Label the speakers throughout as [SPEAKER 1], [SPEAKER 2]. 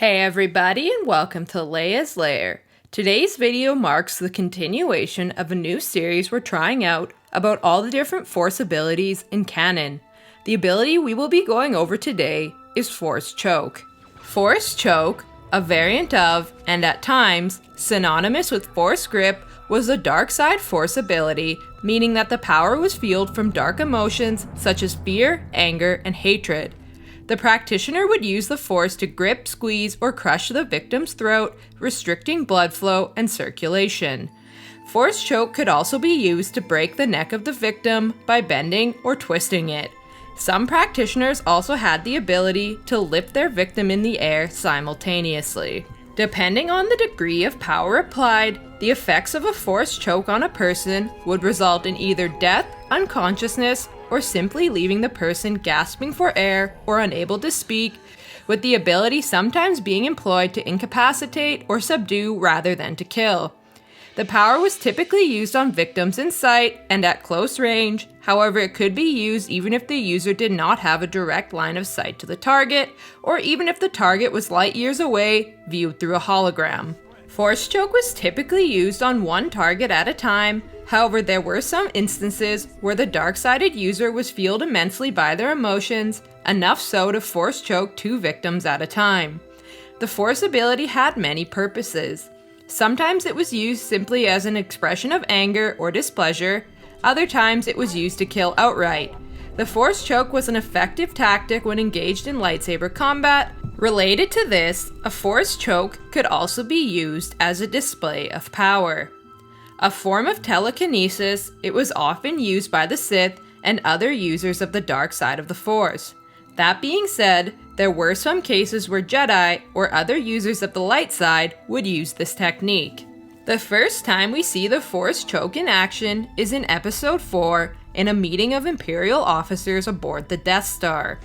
[SPEAKER 1] Hey everybody, and welcome to Leia's Lair. Today's video marks the continuation of a new series we're trying out about all the different Force abilities in canon. The ability we will be going over today is Force Choke. Force Choke, a variant of, and at times, synonymous with Force Grip, was a dark side Force ability, meaning that the power was fueled from dark emotions such as fear, anger, and hatred. The practitioner would use the Force to grip, squeeze, or crush the victim's throat, restricting blood flow and circulation. Force Choke could also be used to break the neck of the victim by bending or twisting it. Some practitioners also had the ability to lift their victim in the air simultaneously. Depending on the degree of power applied, the effects of a Force Choke on a person would result in either death, unconsciousness, or simply leaving the person gasping for air or unable to speak, with the ability sometimes being employed to incapacitate or subdue rather than to kill. The power was typically used on victims in sight and at close range, however it could be used even if the user did not have a direct line of sight to the target, or even if the target was light years away, viewed through a hologram. Force Choke was typically used on one target at a time, however there were some instances where the dark-sided user was fueled immensely by their emotions, enough so to Force Choke two victims at a time. The Force ability had many purposes. Sometimes it was used simply as an expression of anger or displeasure, other times it was used to kill outright. The Force Choke was an effective tactic when engaged in lightsaber combat. Related to this, a Force Choke could also be used as a display of power. A form of telekinesis, it was often used by the Sith and other users of the dark side of the Force. That being said, there were some cases where Jedi or other users of the light side would use this technique. The first time we see the Force Choke in action is in Episode 4 in a meeting of Imperial officers aboard the Death Star.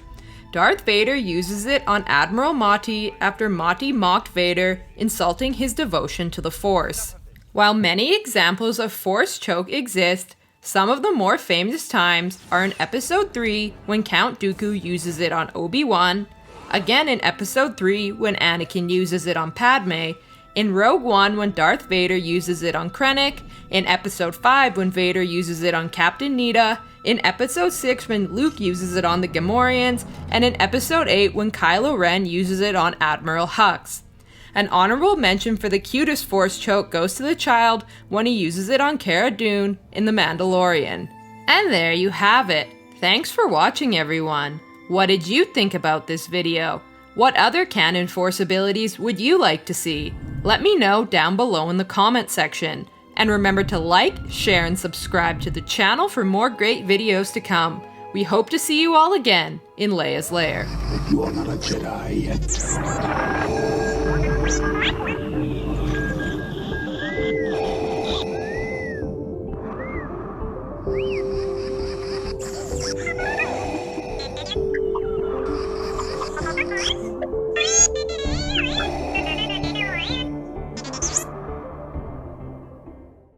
[SPEAKER 1] Darth Vader uses it on Admiral Motti after Motti mocked Vader, insulting his devotion to the Force. While many examples of Force Choke exist, some of the more famous times are in Episode 3 when Count Dooku uses it on Obi-Wan, again in Episode 3 when Anakin uses it on Padme, in Rogue One when Darth Vader uses it on Krennic, in Episode 5 when Vader uses it on Captain Needa, in Episode 6 when Luke uses it on the Gamorreans, and in Episode 8 when Kylo Ren uses it on Admiral Hux. An honorable mention for the cutest Force Choke goes to the child when he uses it on Cara Dune in The Mandalorian. And there you have it. Thanks for watching, everyone. What did you think about this video? What other canon Force abilities would you like to see? Let me know down below in the comment section. And remember to like, share, and subscribe to the channel for more great videos to come. We hope to see you all again in Leia's Lair.
[SPEAKER 2] You are not a Jedi yet.